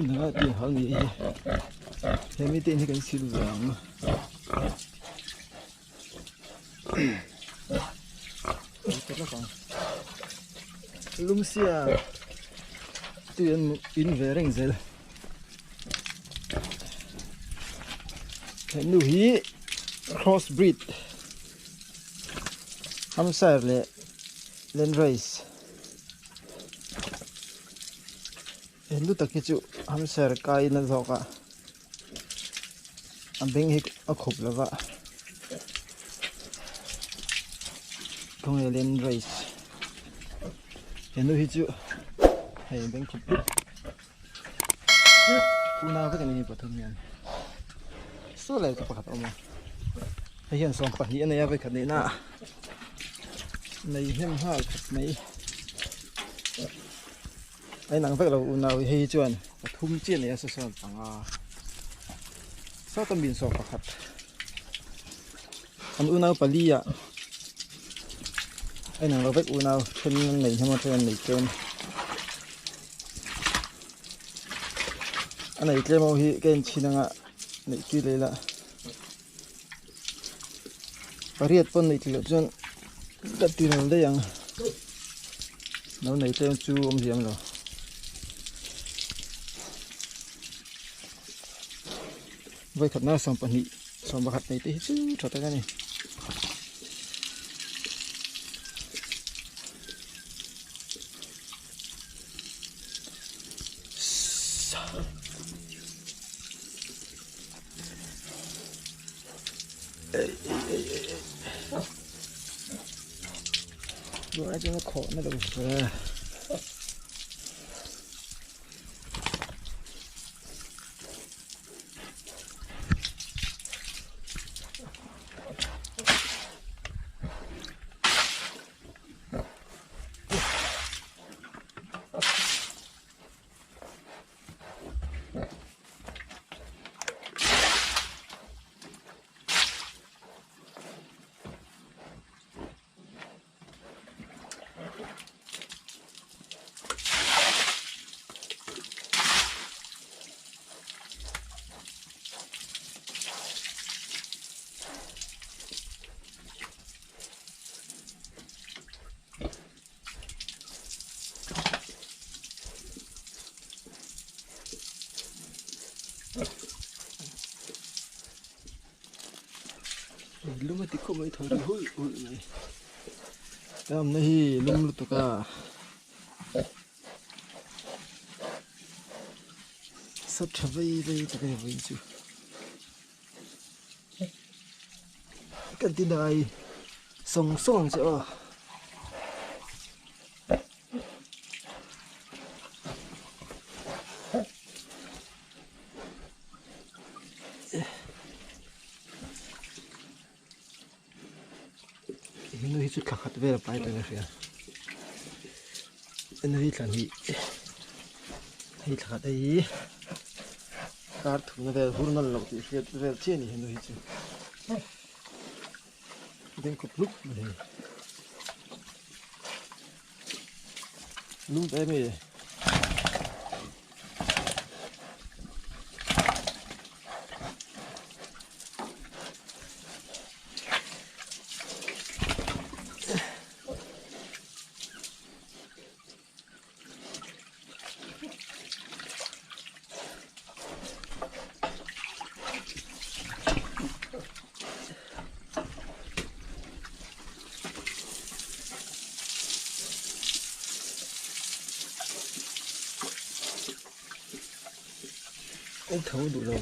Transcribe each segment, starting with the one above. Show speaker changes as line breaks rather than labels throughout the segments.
nữa tiền hơn gì thêm mấy tiền thì cái xịt vàng lúng xia tiền in về rừng rồi cái nuôi crossbreed hamster le len race lu tak chu hamster kai na zoka ambeng hi a khop lava kong len race lu hi chu hay beng khop una cái này pathum yan số lại cái pakhat oma hay hiện som pahni này với khát này na này hem ha khát này ai nang vek lo unau hi chuan pathum chian ne sa san panga sa tam bin so pakhat an unau palia ai nang lo vek unau thun nei hama thun nei ken anei tlemo hi ken chinanga nei ki leila pariat pon nei tlo chuan ka tinal de yang no nei tlem chu om hiam lo với khát na xong pani xong bạc này thì chứ cho tới cái này rồi cho nó khổ nó đâu rồi lum ti ko mai thori hul hul mai tam nahi lum lu to ka sab thavai vai to ka vai chu kan ti dai song song cho nó hi chút khát khát về là bay tới này nó hi làm gì hi khát đấy cát thủ nó về huru nó lộc thì về trên này nó hi chứ đến cục lúc này lúc đấy mày cái thấu đủ rồi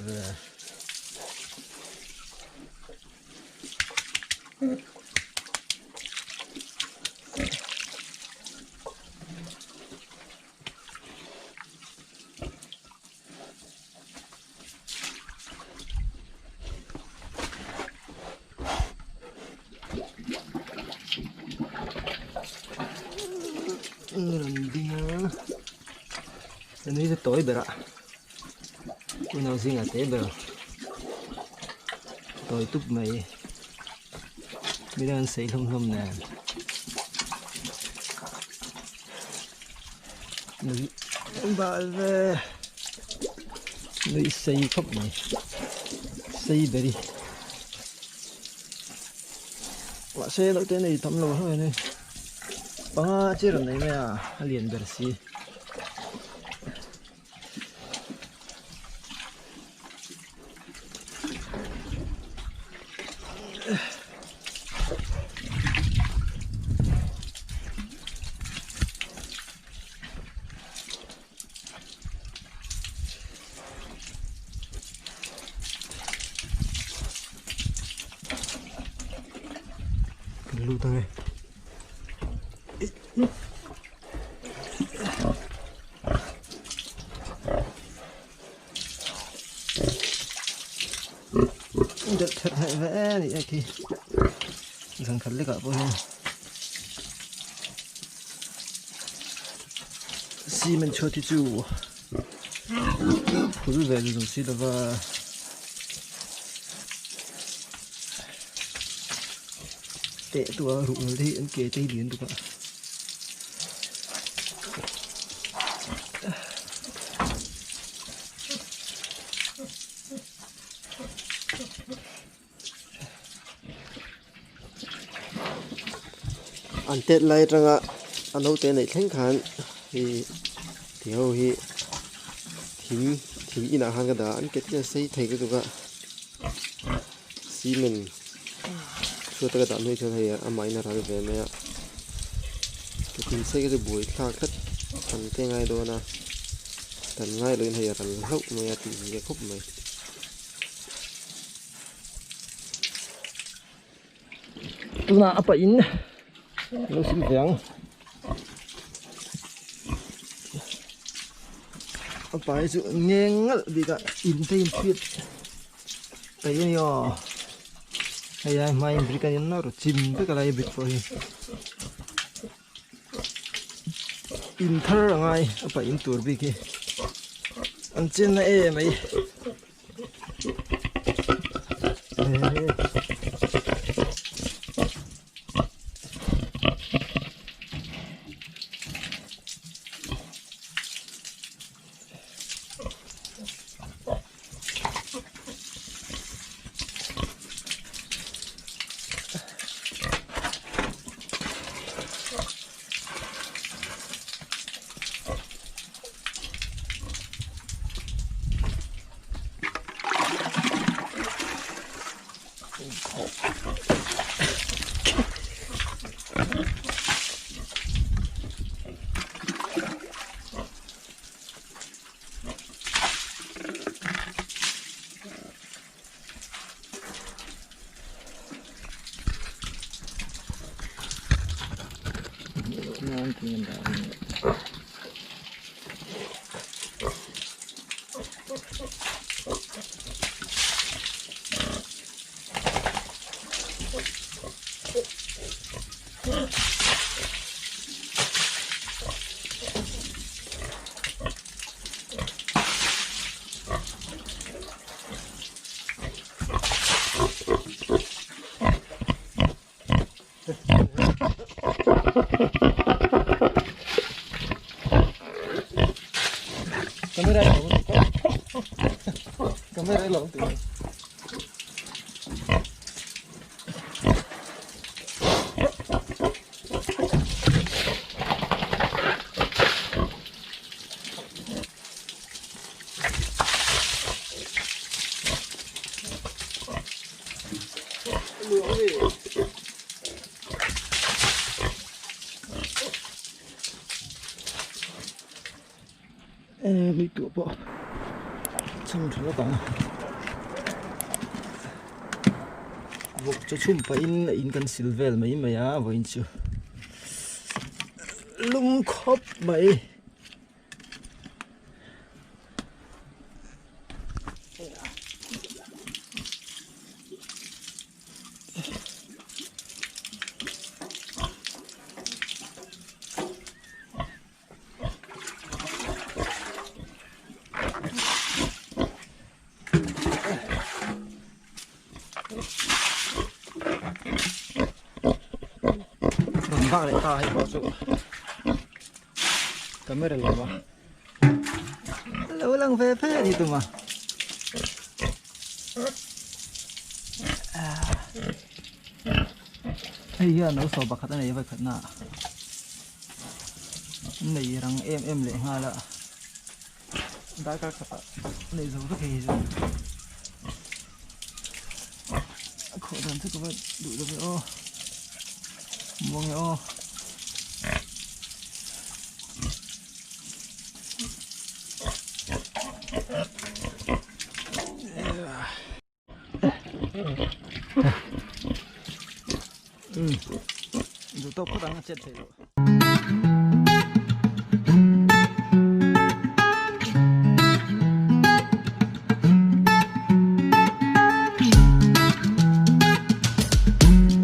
làm đi nữa cái này tối bể ạ cái nào riêng ở tế bể tôi túp mày bây giờ xây không hôm nè bà về nơi xây khắp này xây để đi và xe nó tên này tầm lâu thôi này ba chiếc này mày à liền bờ xí lưu thôi được thật hay vẽ thì kì rằng thật lấy cả bôi xi mình cho thì chú phụ về dùng xi đó và tệ tua rụng thì anh kể tay biến được ạ anh tết lại rằng ạ anh đâu tên này thanh khán thì hầu hi thím in hàng cái đó anh kết cái xây thầy cái tục ạ xi mình cho tất cả nuôi cho thầy âm máy là ra về mẹ cái thím xây cái buổi khác thất thành cái ngày đó na thành ngay lên thầy thành hốc mẹ thì cái khúc mày tu na apa in nó xin vàng apa itu ngengel bika intain fit tayo yo ay main berikan yang naruh cimpe kalau bik poin inter ngai apa intur biki ancen na mai nanti kamera long tuh bị tụi bộ chăm thử nó vục cho chum pa in kan silvel mai mai a voin chu lung khop mai lại ta hay bảo chỗ camera làm mà lâu lăng về phê đi tụi mà
hay ya nó so bạc khát này vậy khát na này răng em lệ nga là đã các khát này rồi các cái rồi khó đàn thức các bạn đủ rồi ô mong ô rồi tao có đang chết rồi